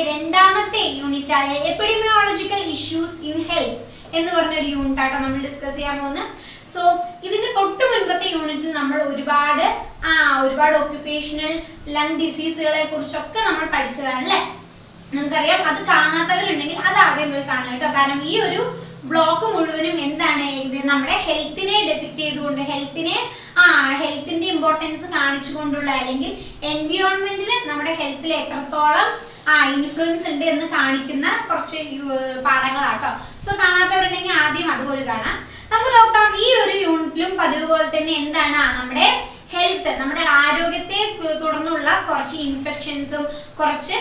രണ്ടാമത്തെ യൂണിറ്റ് ആണ് epidemiological issues in health എന്ന് പറഞ്ഞ ഒരു യൂണിറ്റ് ആട്ടോ നമ്മൾ ഡിസ്കസ് ചെയ്യാൻ പോകുന്നത്. സോ ഇതിന്റെ തൊട്ട് മുൻപത്തെ യൂണിറ്റിൽ നമ്മൾ ഒരുപാട് ഒക്യുപേഷണൽ ലങ് ഡിസീസുകളെ കുറിച്ചൊക്കെ നമ്മൾ പഠിച്ചതാണ് അല്ലേ. നമുക്കറിയാം, അത് കാണാത്തവരുണ്ടെങ്കിൽ അത് ആദ്യം പോയി കാണാം കേട്ടോ. കാരണം ഈ ഒരു ബ്ലോക്ക് മുഴുവനും എന്താണ്, ഇത് നമ്മുടെ ഹെൽത്തിനെ ഡെപിക്ട് ചെയ്തുകൊണ്ട് ഹെൽത്തിന്റെ ഇമ്പോർട്ടൻസ് കാണിച്ചുകൊണ്ടുള്ള അല്ലെങ്കിൽ എൻവിയോൺമെന്റിന് നമ്മുടെ ഹെൽത്തിൽ എത്രത്തോളം ഇൻഫ്ലുവൻസ് ഉണ്ട് എന്ന് കാണിക്കുന്ന കുറച്ച് പാഠങ്ങളാട്ടോ. സോ കാണാത്തവരുണ്ടെങ്കിൽ ആദ്യം അതുപോലെ കാണാം. നമുക്ക് നോക്കാം, ഈ ഒരു യൂണിറ്റിലും പതിവ് പോലെ തന്നെ എന്താണ് നമ്മുടെ ഹെൽത്ത്, നമ്മുടെ ആരോഗ്യത്തെ തുടർന്നുള്ള കുറച്ച് ഇൻഫെക്ഷൻസും കുറച്ച്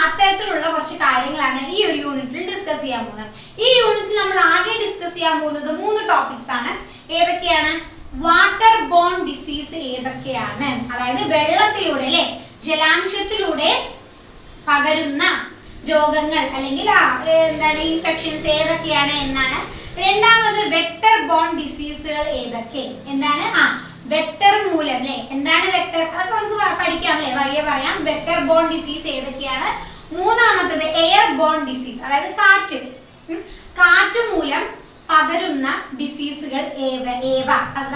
അത്തരത്തിലുള്ള കുറച്ച് കാര്യങ്ങളാണ് ഈ ഒരു യൂണിറ്റിൽ ഡിസ്കസ് ചെയ്യാൻ പോകുന്നത്. ഈ യൂണിറ്റിൽ നമ്മൾ ആകെ ഡിസ്കസ് ചെയ്യാൻ പോകുന്നത് 3 ടോപ്പിക്സ് ആണ്. ഏതൊക്കെയാണ്? വാട്ടർ ബോൺ ഡിസീസ് ഏതൊക്കെയാണ്, അതായത് വെള്ളത്തിലൂടെ അല്ലെ ജലാംശത്തിലൂടെ പകരുന്ന രോഗങ്ങൾ അല്ലെങ്കിൽ എന്താണ് ഇൻഫെക്ഷൻസ് ഏതൊക്കെയാണ് എന്നാണ്. രണ്ടാമത് വെക്ടർ ബോൺ ഡിസീസുകൾ ഏതൊക്കെ, എന്താണ് വെക്ടർ മൂലം അല്ലെ, എന്താണ് വെക്ടർ, അതൊക്കെ നമുക്ക് പഠിക്കാം അല്ലെ, വഴിയെ പറയാം. വെക്ടർ ബോൺ ഡിസീസ് ഏതൊക്കെയാണ്. മൂന്നാമത്തത് എയർ ബോൺ ഡിസീസ്, അതായത് കാറ്റ് മൂലം പകരുന്ന ഡിസീസുകൾ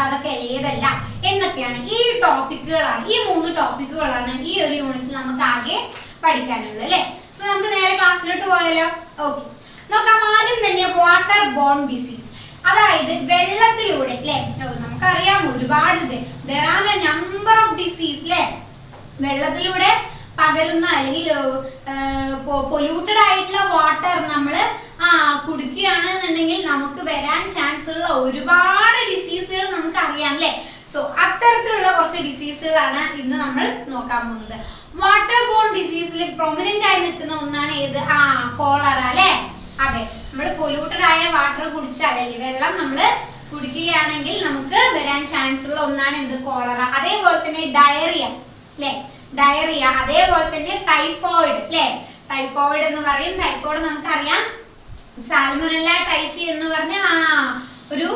അതൊക്കെ ഏതെല്ലാം എന്നൊക്കെയാണ്. ഈ 3 ടോപ്പിക്കുകളാണ് ഈ ഒരു യൂണിറ്റിൽ നമുക്ക് ആകെ പഠിക്കാനുള്ളത് അല്ലെ. സോ നമുക്ക് നേരെ ക്ലാസ്സിലോട്ട് പോയാലോ. ഓക്കെ, നോക്കാം. ആദ്യം തന്നെ വാട്ടർ ബോൺ ഡിസീസ്, അതായത് വെള്ളത്തിലൂടെ അല്ലെ. നമുക്കറിയാം ഒരുപാട് there are a number of disease അല്ലെ, വെള്ളത്തിലൂടെ പകരുന്ന അല്ലെങ്കിൽ പൊല്യൂട്ടഡ് ആയിട്ടുള്ള വാട്ടർ നമ്മള് കുടിക്കുകയാണെന്നുണ്ടെങ്കിൽ നമുക്ക് വരാൻ ചാൻസ് ഉള്ള ഒരുപാട് ഡിസീസുകൾ നമുക്ക് അറിയാം അല്ലെ. സോ അത്തരത്തിലുള്ള കുറച്ച് ഡിസീസുകളാണ് ഇന്ന് നമ്മൾ നോക്കാൻ പോകുന്നത്. വാട്ടർ ബോൺ ഡിസീസിൽ പ്രൊമിനന്റ് ആയി നിൽക്കുന്ന ഒന്നാണ് ഏത്? കോളറ അല്ലെ. അതെ, നമ്മൾ പൊല്യൂട്ടഡ് ആയ വാട്ടർ കുടിച്ചാൽ അല്ലെങ്കിൽ വെള്ളം നമ്മൾ കുടിക്കുകയാണെങ്കിൽ നമുക്ക് വരാൻ ചാൻസ് ഉള്ള ഒന്നാണ് എന്ത്? കോളറ. അതേപോലെ തന്നെ ഡയറിയ അല്ലെ, ഡയറിയ. അതേപോലെ തന്നെ ടൈഫോയിഡ് അല്ലെ, ടൈഫോയിഡ് എന്ന് പറയും. ടൈഫോയിഡ് നമുക്കറിയാം സാൽമോനെല്ല ടൈഫി എന്ന് പറഞ്ഞ ഒരു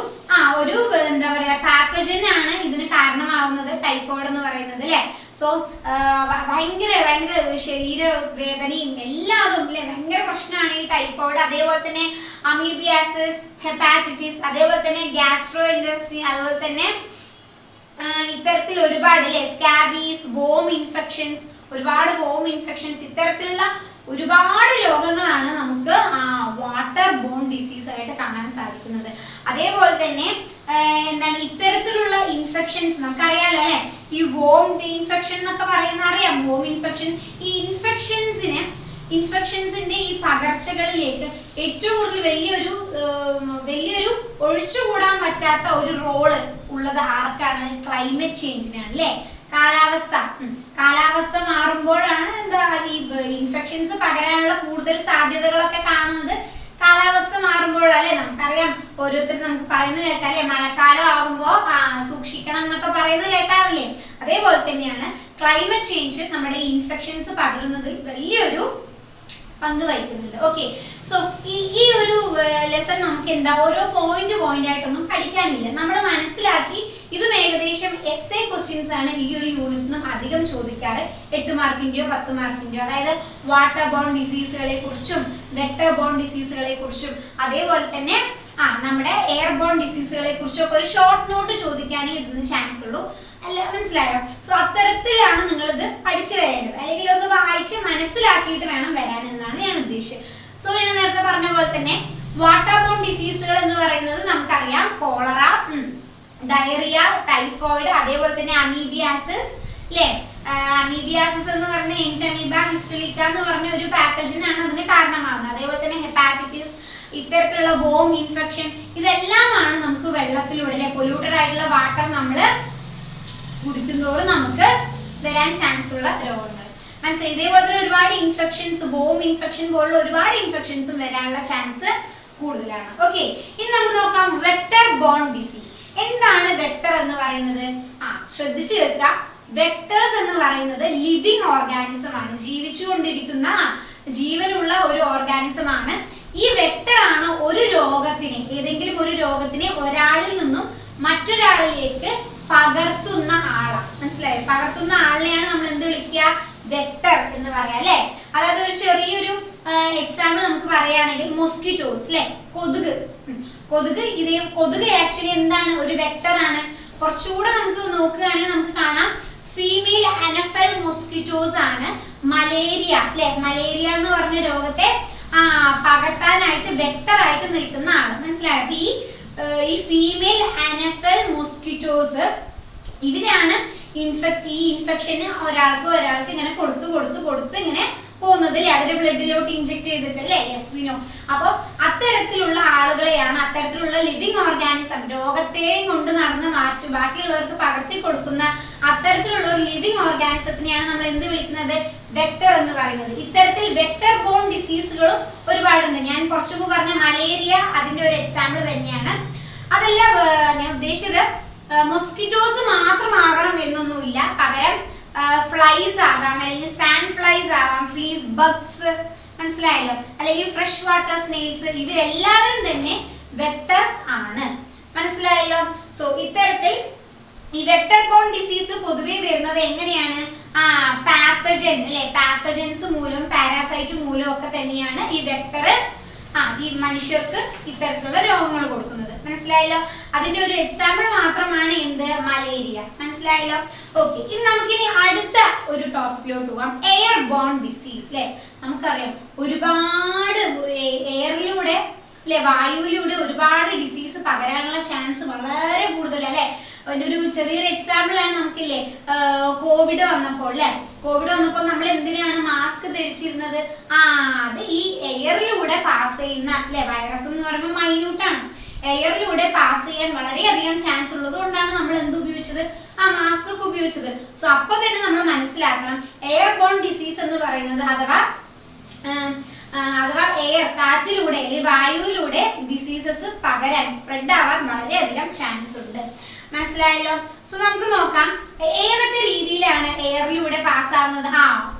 എന്താ പറയാ പാത്തജൻ ആണ് ഇതിന് കാരണമാകുന്നത്, ടൈഫോയിഡ് എന്ന് പറയുന്നത് അല്ലെ. സോ ഭയങ്കര ശരീരവേദനയും എല്ലാതും അല്ലെ, ഭയങ്കര പ്രശ്നമാണ് ഈ ടൈഫോയിഡ്. അതേപോലെ തന്നെ അമീബിയാസിസ്, ഹെപ്പാറ്റൈറ്റിസ്, അതേപോലെ തന്നെ ഗ്യാസ്ട്രോഇന്റെസ്റ്റിൻ, അതുപോലെ തന്നെ ഇത്തരത്തിൽ ഒരുപാട് അല്ലെ സ്കാബീസ്, വോം ഇൻഫെക്ഷൻസ്, ഒരുപാട് വോം ഇൻഫെക്ഷൻസ്, ഇത്തരത്തിലുള്ള ഒരുപാട് രോഗങ്ങളാണ് നമുക്ക് വാട്ടർ ബോൺ ഡിസീസ് ആയിട്ട് കാണാൻ സാധിക്കുന്നത്. അതേപോലെ തന്നെ എന്താണ് ഇത്തരത്തിലുള്ള ഇൻഫെക്ഷൻസ് നമുക്കറിയാലോ അല്ലെ. ഈ വോം ഇൻഫെക്ഷൻ എന്നൊക്കെ പറയുന്ന അറിയാം. വോം ഇൻഫെക്ഷൻ, ഈ ഇൻഫെക്ഷൻസിന്റെ ഈ പകർച്ചകളിലേക്ക് ഏറ്റവും കൂടുതൽ വലിയൊരു ഒഴിച്ചുകൂടാൻ പറ്റാത്ത ഒരു റോള് ഉള്ളത് ആർക്കാണ്? ക്ലൈമറ്റ് ചേഞ്ചിനാണ് അല്ലെ. കാലാവസ്ഥ മാറുമ്പോഴാണ് എന്താ ഈ ഇൻഫെക്ഷൻസ് പകരാനുള്ള കൂടുതൽ സാധ്യതകളൊക്കെ കാണുന്നത്. കാലാവസ്ഥ മാറുമ്പോഴല്ലേ. നമുക്കറിയാം, ഓരോരുത്തരും നമുക്ക് പറയുന്നത് കേൾക്കാം അല്ലെ, മഴക്കാലം ആകുമ്പോ സൂക്ഷിക്കണം എന്നൊക്കെ പറയുന്നത് കേൾക്കാറില്ലേ. അതേപോലെ തന്നെയാണ് ക്ലൈമറ്റ് ചേഞ്ച് നമ്മുടെ ഇൻഫെക്ഷൻസ് പകരുന്നതിൽ വലിയൊരു പങ്ക് വഹിക്കുന്നുണ്ട്. ഓക്കെ, സോ ഈ ഒരു ലെസൺ നമുക്ക് എന്താ ഓരോ പോയിന്റ് ആയിട്ടൊന്നും പഠിക്കാനില്ല. നമ്മൾ മനസ്സിലാക്കി. ഇതും ഏകദേശം എസ്സേ ക്വസ്റ്റ്യൻസ് ആണ് ഈ ഒരു യൂണിറ്റിനും അധികം ചോദിക്കാറ്. 8 മാർക്കിന്റെയോ 10 മാർക്കിന്റെയോ. അതായത് വാട്ടർ ബോൺ ഡിസീസുകളെ കുറിച്ചും വെക്ടർ ബോൺ ഡിസീസുകളെ കുറിച്ചും അതേപോലെ തന്നെ നമ്മുടെ എയർ ബോൺ ഡിസീസുകളെ കുറിച്ചും ഒക്കെ ഒരു ഷോർട്ട് നോട്ട് ചോദിക്കാനേ ഇതിന് ചാൻസ് ഉള്ളൂ. അല്ല, മനസ്സിലായോ? സോ അത്തരത്തിലാണ് നിങ്ങൾ ഇത് പഠിച്ചു വരേണ്ടത്, അല്ലെങ്കിൽ ഒന്ന് വായിച്ച് മനസ്സിലാക്കിയിട്ട് വേണം വരാൻ എന്നാണ് ഞാൻ ഉദ്ദേശിച്ചത്. സോ ഞാൻ നേരത്തെ പറഞ്ഞ പോലെ തന്നെ വാട്ടർ ബോൺ ഡിസീസുകൾ എന്ന് പറയുന്നത് നമുക്കറിയാം കോളറ, ഡയറിയ, ടൈഫോയിഡ്, അതേപോലെ തന്നെ അമീബിയാസിസ് അല്ലെ, അമീബിയാസിസ് എന്ന് പറഞ്ഞ എൻറ്റമീബ ഹിസ്റ്റലിക്ക എന്ന് പറഞ്ഞ ഒരു പാത്തജൻ ആണ് അതിന് കാരണമാകുന്നത്. അതേപോലെ തന്നെ ഹെപ്പാറ്റൈറ്റിസ്, ഇത്തരത്തിലുള്ള വോം ഇൻഫെക്ഷൻ, ഇതെല്ലാമാണ് നമുക്ക് വെള്ളത്തിലൂടെ പൊല്യൂട്ടഡ് ആയിട്ടുള്ള വാട്ടർ നമ്മൾ കുടിക്കുന്നതോറും നമുക്ക് വരാൻ ചാൻസ് ഉള്ള രോഗങ്ങൾ. മനസ്സിലായി? ഇതേപോലെ തന്നെ ഒരുപാട് ഇൻഫെക്ഷൻസ്, വോം ഇൻഫെക്ഷൻ പോലുള്ള ഒരുപാട് ഇൻഫെക്ഷൻസും വരാനുള്ള ചാൻസ് കൂടുതലാണ്. ഓക്കെ, ഇനി നമുക്ക് നോക്കാം വെക്ടർ ബോൺ ഡിസീസ്. എന്താണ് വെക്ടർ എന്ന് പറയുന്നത്? ശ്രദ്ധിച്ചു കേൾക്കുക. വെക്ടേഴ്സ് എന്ന് പറയുന്നത് ലിവിങ് ഓർഗാനിസം ആണ്, ജീവിച്ചുകൊണ്ടിരിക്കുന്ന ജീവനുള്ള ഒരു ഓർഗാനിസം ആണ്. ഈ വെക്ടർ ആണ് ഒരു രോഗത്തിനെ, ഏതെങ്കിലും ഒരു രോഗത്തിനെ ഒരാളിൽ നിന്നും മറ്റൊരാളിലേക്ക് പകർത്തുന്ന ആളാണ്. മനസ്സിലായോ? പകർത്തുന്ന ആളിനെയാണ് നമ്മൾ എന്ത് വിളിക്കുക? വെക്ടർ എന്ന് പറയാം അല്ലെ. അതായത് ഒരു ചെറിയൊരു എക്സാമ്പിൾ നമുക്ക് പറയുകയാണെങ്കിൽ മോസ്കിറ്റോസ് അല്ലെ, കൊതുക്. കൊതുക് ആക്ച്വലി എന്താണ്? ഒരു വെക്ടർ ആണ്. കുറച്ചുകൂടെ നമുക്ക് നോക്കുകയാണെങ്കിൽ നമുക്ക് കാണാം ഫീമെയിൽ അനഫൽ മോസ്കിറ്റോസ് ആണ് മലേറിയ അല്ലെ. മലേറിയ എന്ന് പറഞ്ഞ രോഗത്തെ പകർത്താനായിട്ട് വെക്ടർ ആയിട്ട് നിൽക്കുന്ന ആള്. മനസ്സിലായോ? ഈ ഫീമെയിൽ അനഫൽ മോസ്കിറ്റോസ് ഇവരാണ് ഈ ഇൻഫെക്ഷന് ഒരാൾക്ക് ഇങ്ങനെ കൊടുത്ത് ഇങ്ങനെ പോകുന്നത് അല്ലെ. അവരുടെ ബ്ലഡിലോട്ട് ഇൻജെക്ട് ചെയ്തിട്ട് അല്ലെ. Yes we know. അപ്പൊ അത്തരത്തിലുള്ള ആളുകളെയാണ്, അത്തരത്തിലുള്ള ലിവിങ് ഓർഗാനിസം, രോഗത്തെ കൊണ്ട് നടന്ന് ബാക്കിയുള്ളവർക്ക് പകർത്തി കൊടുക്കുന്ന അത്തരത്തിലുള്ള ഒരു ലിവിങ് ഓർഗാനിസത്തിനെയാണ് നമ്മൾ എന്ത് വിളിക്കുന്നത്? വെക്ടർ എന്ന് പറയുന്നത്. ഇത്തരത്തിൽ വെക്ടർ ബോൺ ഡിസീസുകളും ഒരുപാടുണ്ട്. ഞാൻ കുറച്ചു മുമ്പ് പറഞ്ഞ മലേറിയ അതിന്റെ ഒരു എക്സാമ്പിൾ തന്നെയാണ്. അതല്ല ഞാൻ ഉദ്ദേശിച്ചത് മൊസ്കിറ്റോസ് മാത്രമാകണം എന്നൊന്നുമില്ല. പകരം ഫ്ലൈസ് ആകാം, അല്ലെങ്കിൽ സാൻഡ് ഫ്ലൈസ് ആവാം, ഫ്ലീസ് ബഗ്സ്, മനസ്സിലായല്ലോ, അല്ലെങ്കിൽ ഫ്രഷ് വാട്ടർ സ്നെയിൽസ്, ഇവരെല്ലാവരും തന്നെ വെക്ടർ ആണ്. മനസ്സിലായല്ലോ? സോ ഇത്തരത്തിൽ ഈ വെക്ടർ ബോൺ ഡിസീസ് പൊതുവെ വരുന്നത് എങ്ങനെയാണ്? പാത്തജൻ അല്ലെ, പാത്തജൻസ് മൂലം, പാരാസൈറ്റ് മൂലം ഒക്കെ തന്നെയാണ് ഈ വെക്ടർ ഈ മനുഷ്യർക്ക് ഇത്തരത്തിലുള്ള രോഗങ്ങൾ കൊടുക്കുന്നത്. മനസ്സിലായല്ലോ? അതിന്റെ ഒരു എക്സാമ്പിൾ മാത്രമാണ് എന്ത്? മലേറിയ. മനസ്സിലായല്ലോ? ഓക്കെ, ഇനി നമുക്കിനി അടുത്ത ഒരു ടോപ്പിക്കിലോട്ട് പോകാം. എയർ ബോൺ ഡിസീസ് അല്ലെ. നമുക്കറിയാം ഒരുപാട് എയറിലൂടെ അല്ലെ, വായുവിലൂടെ ഒരുപാട് ഡിസീസ് പകരാനുള്ള ചാൻസ് വളരെ കൂടുതൽ അല്ലെ. അതിന്റെ ഒരു ചെറിയൊരു എക്സാമ്പിൾ ആണ് നമുക്കില്ലേ കോവിഡ് വന്നപ്പോൾ അല്ലെ. കോവിഡ് വന്നപ്പോൾ നമ്മൾ എന്തിനാണ് മാസ്ക് ധരിച്ചിരുന്നത്? അത് ഈ എയറിലൂടെ പാസ് ചെയ്യുന്ന അല്ലെ, വൈറസ് എന്ന് പറയുമ്പോൾ മൈന്യൂട്ടാണ്, എയറിലൂടെ പാസ് ചെയ്യാൻ വളരെയധികം ചാൻസ് ഉള്ളത് കൊണ്ടാണ് നമ്മൾ എന്ത് ഉപയോഗിച്ചത്? മാസ്ക് ഒക്കെ ഉപയോഗിച്ചത്. സോ അപ്പൊ തന്നെ നമ്മൾ മനസ്സിലാക്കണം എയർ ബോൺ ഡിസീസ് എന്ന് പറയുന്നത് അഥവാ എയർ, കാറ്റിലൂടെ അല്ലെങ്കിൽ വായുവിലൂടെ ഡിസീസസ് പകരാൻ, സ്പ്രെഡ് ആവാൻ വളരെയധികം ചാൻസ് ഉണ്ട്. മനസ്സിലായല്ലോ? സോ നമുക്ക് നോക്കാം ഏതൊക്കെ രീതിയിലാണ് എയറിലൂടെ പാസ്സാവുന്നത്.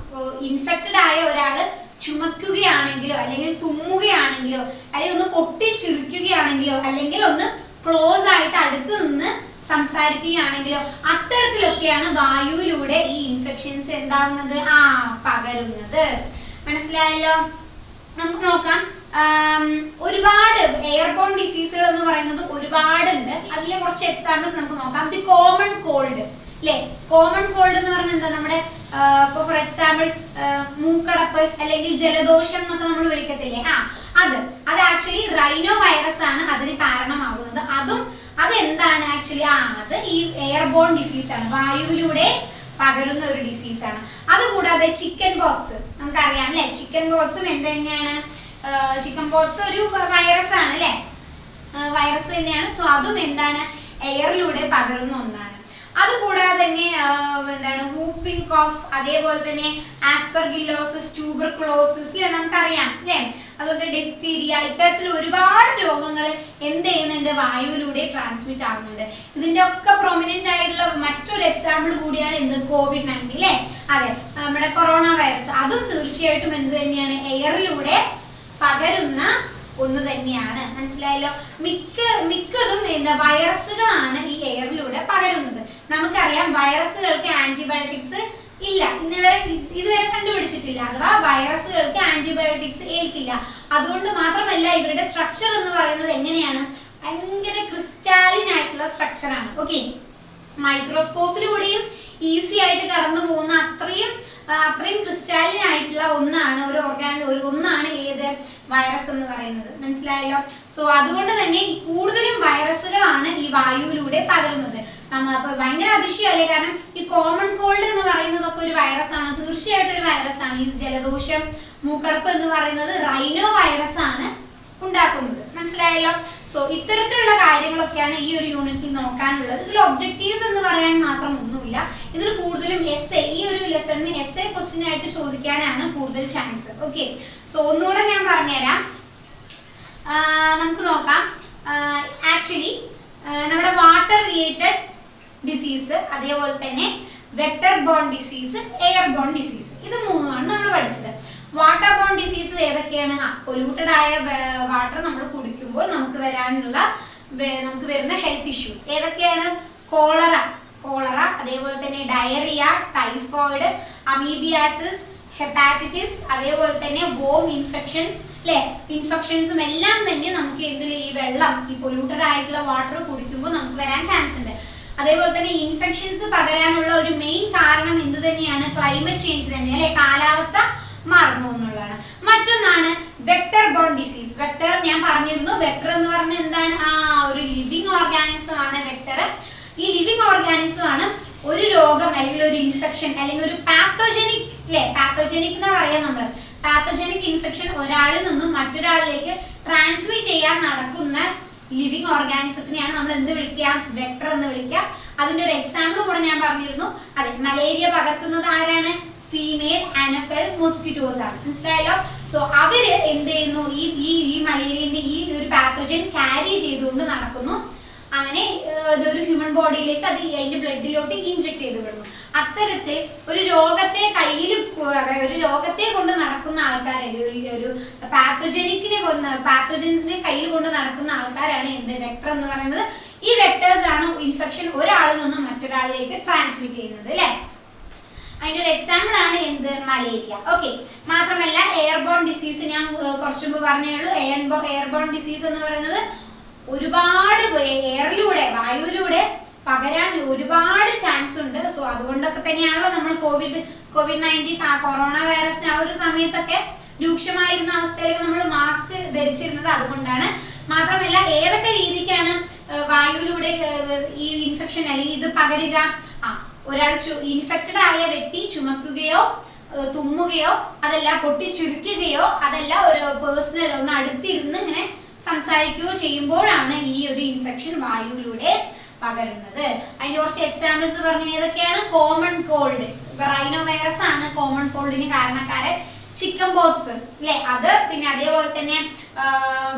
ഇൻഫെക്റ്റഡ് ആയ ഒരാള് ചുമക്കുകയാണെങ്കിലോ, അല്ലെങ്കിൽ തുമ്മുകയാണെങ്കിലോ, അല്ലെങ്കിൽ ഒന്ന് പൊട്ടിച്ചിരിക്കുകയാണെങ്കിലോ, അല്ലെങ്കിൽ ഒന്ന് ക്ലോസ് ആയിട്ട് അടുത്ത് നിന്ന് സംസാരിക്കുകയാണെങ്കിലോ, അത്തരത്തിലൊക്കെയാണ് വായുവിലൂടെ ഈ ഇൻഫെക്ഷൻസ് എന്താകുന്നത്? പകരുന്നത്. മനസ്സിലായല്ലോ? നമുക്ക് നോക്കാം. ഒരുപാട് എയർബോൺ ഡിസീസുകൾ എന്ന് പറയുന്നത് ഒരുപാടുണ്ട്. അതിലെ കുറച്ച് എക്സാമ്പിൾസ് നമുക്ക് നോക്കാം. ദി കോമൺ കോൾഡ് അല്ലെ. കോമൺ കോൾഡ് എന്ന് പറഞ്ഞാൽ എന്താ? നമ്മുടെ ഇപ്പൊ ഫോർ എക്സാമ്പിൾ മൂക്കടപ്പ് അല്ലെങ്കിൽ ജലദോഷം എന്നൊക്കെ നമ്മൾ വിളിക്കത്തില്ലേ, അത് ആക്ച്വലി റൈനോ വൈറസ് ആണ് അതിന് കാരണമാകുന്നത്. അതെന്താണ് ആക്ച്വലി? അത് ഈ എയർബോൺ ഡിസീസ് ആണ്, വായുവിലൂടെ പകരുന്ന ഒരു ഡിസീസ് ആണ്. അതുകൂടാതെ ചിക്കൻ ബോക്സ് നമുക്കറിയാം അല്ലെ. ചിക്കൻ ബോക്സും എന്ത് തന്നെയാണ്? ചിക്കൻ ബോക്സ് ഒരു വൈറസ് ആണ് അല്ലെ, വൈറസ് തന്നെയാണ്. സോ അതും എന്താണ്? എയറിലൂടെ പകരുന്ന ഒന്നാണ്. അതുകൂടാതെ തന്നെ എന്താണ്? വൂപ്പിംഗ് കോഫ്, അതേപോലെ തന്നെ ആസ്പെർഗില്ലോസിസ്, ട്യൂബർകുലോസിസ് അല്ലെ, നമുക്കറിയാം അല്ലെ. അതുപോലെ ഡിഫ്തീരിയ, ഇത്തരത്തിൽ ഒരുപാട് രോഗങ്ങൾ എന്ത് ചെയ്യുന്നുണ്ട്? വായുവിലൂടെ ട്രാൻസ്മിറ്റ് ആവുന്നുണ്ട്. ഇതിന്റെ ഒക്കെ പ്രൊമിനന്റ് ആയിട്ടുള്ള മറ്റൊരു എക്സാമ്പിൾ കൂടിയാണ് എന്ത്? COVID-19 അല്ലെ. അതെ, നമ്മുടെ കൊറോണ വൈറസ്, അതും തീർച്ചയായിട്ടും എന്ത് തന്നെയാണ്? എയറിലൂടെ പകരുന്ന ഒന്ന് തന്നെയാണ്. മനസ്സിലായല്ലോ? മിക്കതും എന്താ? വൈറസുകളാണ് ഈ എയറിലൂടെ പകരുന്നത്. നമുക്കറിയാം വൈറസുകൾക്ക് ആന്റിബയോട്ടിക്സ് ഇല്ല, ഇതുവരെ കണ്ടുപിടിച്ചിട്ടില്ല. അഥവാ വൈറസുകൾക്ക് ആന്റിബയോട്ടിക്സ് ഏൽക്കില്ല. അതുകൊണ്ട് മാത്രമല്ല ഇവരുടെ സ്ട്രക്ചർ എന്ന് പറയുന്നത് എങ്ങനെയാണ്? ഭയങ്കര ക്രിസ്റ്റാലിൻ ആയിട്ടുള്ള സ്ട്രക്ചർ ആണ്. ഓക്കെ, മൈക്രോസ്കോപ്പിലൂടെയും ഈസി ആയിട്ട് കടന്നു പോകുന്ന അത്രയും ക്രിസ്റ്റാലിൻ ആയിട്ടുള്ള ഒന്നാണ് ഒന്നാണ് ഏത്? വൈറസ് എന്ന് പറയുന്നത്. മനസ്സിലായല്ലോ? സോ അതുകൊണ്ട് തന്നെ കൂടുതലും വൈറസുകളാണ് ഈ വായുവിലൂടെ പകരുന്നത്. ഭയങ്കര അതിശയമല്ലേ, കാരണം ഈ കോമൺ കോൾഡ് എന്ന് പറയുന്നതൊക്കെ ഒരു വൈറസ് ആണ്, തീർച്ചയായിട്ടും ഒരു വൈറസ് ആണ്. ഈ ജലദോഷം, മൂക്കടപ്പ് എന്ന് പറയുന്നത് റൈനോ വൈറസ് ആണ് ഉണ്ടാക്കുന്നത്. മനസ്സിലായല്ലോ? സോ ഇത്തരത്തിലുള്ള കാര്യങ്ങളൊക്കെയാണ് ഈ ഒരു യൂണിറ്റിൽ നോക്കാനുള്ളത്. ഇതിൽ ഒബ്ജക്റ്റീവ്സ് എന്ന് പറയാൻ മാത്രം ഒന്നുമില്ല. ഇതിൽ കൂടുതലും എസ്എ, ഈ ഒരു ലെസണിന് എസ്എ ക്വസ്റ്റ്യൻ ആയിട്ട് ചോദിക്കാനാണ് കൂടുതൽ ചാൻസ്. ഓക്കെ, സോ ഒന്നുകൂടെ ഞാൻ പറഞ്ഞുതരാം. നമുക്ക് നോക്കാം. ആക്ച്വലി നമ്മുടെ വാട്ടർ റിലേറ്റഡ് ഡിസീസ്, അതേപോലെ തന്നെ vector borne disease, air borne disease, ഇത് മൂന്നുമാണ് നമ്മൾ പഠിച്ചത്. വാട്ടർ ബോൺ ഡിസീസ് ഏതൊക്കെയാണ്? പൊല്യൂട്ടഡ് ആയ വാട്ടർ നമ്മൾ കുടിക്കുമ്പോൾ നമുക്ക് വരുന്ന ഹെൽത്ത് ഇഷ്യൂസ് ഏതൊക്കെയാണ്? കോളറ, അതേപോലെ തന്നെ ഡയറിയ, ടൈഫോയിഡ്, അമീബിയാസിസ്, ഹെപ്പാറ്റൈറ്റിസ്, അതേപോലെ തന്നെ വോം ഇൻഫെക്ഷൻസ്, അല്ലെ? ഇൻഫെക്ഷൻസും എല്ലാം തന്നെ നമുക്ക് ഈ വെള്ളം, ഈ പൊല്യൂട്ടഡ് ആയിട്ടുള്ള വാട്ടർ കുടിക്കുമ്പോൾ നമുക്ക് വരാൻ ചാൻസ് ഉണ്ട്. അതേപോലെ തന്നെ ഇൻഫെക്ഷൻസ് പകരാനുള്ള ഒരു മെയിൻ കാരണം എന്ത് തന്നെയാണ്? ക്ലൈമറ്റ് ചേഞ്ച് തന്നെ, അല്ലെ? കാലാവസ്ഥ മാറുന്നു എന്നുള്ളതാണ്. മറ്റൊന്നാണ് വെക്ടർ ബോൺ ഡിസീസ്. വെക്ടർ ഞാൻ പറഞ്ഞിരുന്നു. വെക്ടർ എന്ന് പറഞ്ഞാൽ എന്താണ്? ഒരു ലിവിങ് ഓർഗാനിസം ആണ് വെക്ടർ. ഈ ലിവിങ് ഓർഗാനിസം ആണ് ഒരു രോഗം അല്ലെങ്കിൽ ഒരു ഇൻഫെക്ഷൻ അല്ലെങ്കിൽ ഒരു പാത്തോജനിക്, അല്ലെ? പാത്തോജനിക് എന്ന് പറയാം നമ്മള്. പാത്തോജനിക് ഇൻഫെക്ഷൻ ഒരാളിൽ നിന്നും മറ്റൊരാളിലേക്ക് ട്രാൻസ്മിറ്റ് ചെയ്യാൻ നടക്കുന്ന ലിവിങ് ഓർഗാനിസത്തിനെയാണ് നമ്മൾ എന്ത് വിളിക്കുക? വെക്ടർ എന്ന് വിളിക്കുക. അതിന്റെ ഒരു എക്സാമ്പിൾ കൂടെ ഞാൻ പറഞ്ഞിരുന്നു. അതെ, മലേറിയ പകർത്തുന്നത് ആരാണ്? ഫീമെയിൽ അനഫൽ മോസ്കിറ്റോസ് ആണ്. മനസ്സിലായല്ലോ? സോ അവര് എന്ത് ചെയ്യുന്നു? ഈ മലേറിയന്റെ ഈ ഒരു പാത്തോജൻ ക്യാരി ചെയ്തുകൊണ്ട് നടക്കുന്നു. അങ്ങനെ ഒരു ഹ്യൂമൻ ബോഡിയിലേക്ക് അത് അതിന്റെ ബ്ലഡിലോട്ട് ഇൻജെക്ട് ചെയ്ത് വിടുന്നു. അത്തരത്തിൽ ഒരു രോഗത്തെ ഒരു രോഗത്തെ കൊണ്ട് നടക്കുന്ന ആൾക്കാരെ, ഒരു പാത്തോജൻസിനെ കയ്യിൽ കൊണ്ട് നടക്കുന്ന ആൾക്കാരാണ് എന്ത്? വെക്ടർ എന്ന് പറയുന്നത്. ഈ വെക്ടേഴ്സ് ആണ് ഇൻഫെക്ഷൻ ഒരാളിൽ നിന്നും മറ്റൊരാളിലേക്ക് ട്രാൻസ്മിറ്റ് ചെയ്യുന്നത്, അല്ലെ? അതിന്റെ ഒരു എക്സാമ്പിൾ ആണ് എന്ത്? മലേറിയ. ഓക്കെ, മാത്രമല്ല എയർബോൺ ഡിസീസ് ഞാൻ കുറച്ചു മുമ്പ് പറഞ്ഞേ ഉള്ളൂ. എയർബോൺ ഡിസീസ് എന്ന് പറയുന്നത് ഒരുപാട് എയറിലൂടെ, വായുവിലൂടെ പകരാൻ ഒരുപാട് ചാൻസ് ഉണ്ട്. സോ അതുകൊണ്ടൊക്കെ തന്നെയാണല്ലോ നമ്മൾ COVID-19 കൊറോണ വൈറസിന് ആ ഒരു സമയത്തൊക്കെ രൂക്ഷമായിരുന്ന അവസ്ഥയിലൊക്കെ നമ്മൾ മാസ്ക് ധരിച്ചിരുന്നത് അതുകൊണ്ടാണ്. മാത്രമല്ല ഏതൊക്കെ രീതിക്കാണ് വായുവിലൂടെ ഈ ഇൻഫെക്ഷൻ അല്ലെങ്കിൽ ഇത് പകരുക? ഒരാൾ ഇൻഫെക്റ്റഡ് ആയ വ്യക്തി ചുമക്കുകയോ തുമ്മുകയോ അതല്ല പൊട്ടിച്ചുരുക്കുകയോ അതല്ല ഒരു പേഴ്സണൽ ഒന്ന് അടുത്തിരുന്ന് ഇങ്ങനെ സംസാരിക്കുകയോ ചെയ്യുമ്പോഴാണ് ഈ ഒരു ഇൻഫെക്ഷൻ വായുവിലൂടെ പകരുന്നത്. അതിന്റെ കുറച്ച് എക്സാമ്പിൾസ് പറഞ്ഞ ഏതൊക്കെയാണ്? കോമൺ കോൾഡ്, റൈനോ വൈറസ് ആണ് കോമൺ കോൾഡിന് കാരണക്കാരൻ. ചിക്കൻ പോക്സ്, അല്ലെ? അത് പിന്നെ അതേപോലെ തന്നെ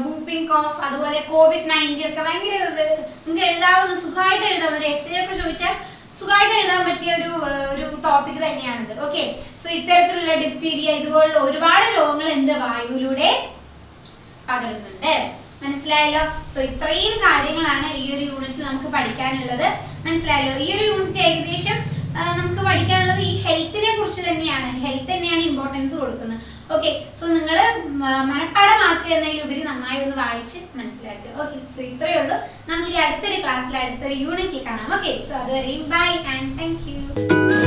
വൂപ്പിംഗ് കോഫ്, അതുപോലെ COVID-19 ഒക്കെ ഭയങ്കര നമുക്ക് എഴുതാവുന്ന, സുഖമായിട്ട് എഴുതാവുന്ന ഒരു എസ്സേ ഒക്കെ ചോദിച്ചാൽ സുഖമായിട്ട് എഴുതാൻ പറ്റിയ ഒരു ടോപ്പിക് തന്നെയാണിത്. ഓക്കെ, സോ ഇത്തരത്തിലുള്ള ഡിപ്തീരിയ ഇതുപോലുള്ള ഒരുപാട് രോഗങ്ങൾ എന്ത്? വായുവിലൂടെ പകരുന്നുണ്ട്. മനസ്സിലായല്ലോ? സോ ഇത്രയും കാര്യങ്ങളാണ് ഈ ഒരു യൂണിറ്റിൽ നമുക്ക് പഠിക്കാനുള്ളത്. മനസ്സിലായല്ലോ? ഈ ഒരു യൂണിറ്റ് ഏകദേശം നമുക്ക് പഠിക്കാനുള്ളത് ഈ ഹെൽത്തിനെ കുറിച്ച് തന്നെയാണ്. ഹെൽത്ത് തന്നെയാണ് ഇമ്പോർട്ടൻസ് കൊടുക്കുന്നത്. ഓക്കെ, സോ നിങ്ങൾ മനഃപ്പാഠമാക്കുക എന്നതിലുപരി നന്നായി ഒന്ന് വായിച്ച് മനസ്സിലാക്കുക. ഓക്കെ, സോ ഇത്രയേ ഉള്ളൂ. നമുക്ക് അടുത്തൊരു ക്ലാസ്സിൽ അടുത്തൊരു യൂണിറ്റിൽ കാണാം. ഓക്കെ, സോ അതുവരെയും ബൈ ആൻഡ് താങ്ക് യു.